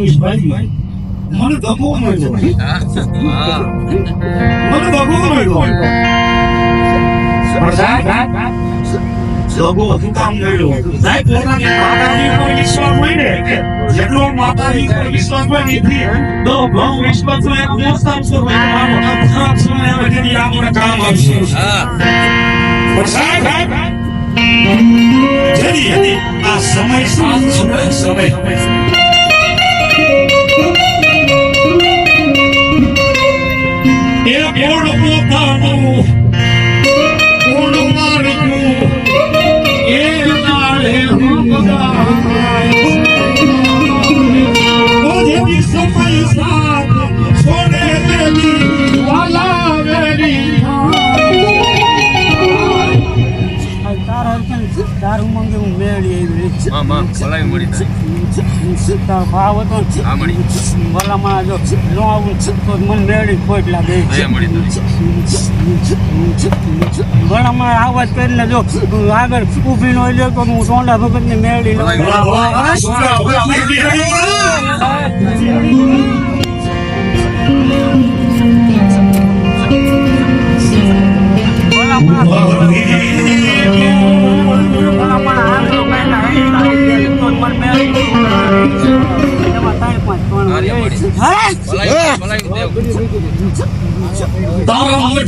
જોઈશ ભાઈ મને ધક્કો મળ્યો મને ધક્કો મળ્યો પણ સાહેબ ધક્કો શું કામ મળ્યો સાહેબ પોતાની માતાજી પર વિશ્વાસ હોય ને જેટલો માતાજી પર વિશ્વાસ હોય નથી તો બહુ વિશ્વાસ હોય એક મોસ્તા છો મારો ખરાબ સમય આવે તેની આપણે કામ આવશે પણ સાહેબ જરી આ સમય સમય એ બોલ પોતાનું બોલ મારું એ નાળે ઓ જેવી સમય સાથ છોડે તેની વાલા વેરી તારું મંગે હું મેળી આવી માં ભલાઈ મળી તારો ભાવ હતો ભલામાં જો ન આવું તો મને મેળી ખોટ લાગે ભલામાં આવાજ કરીને જો આગળ ઊભી ન હોય તો હું સોંડા ભગત ને મેળી તારા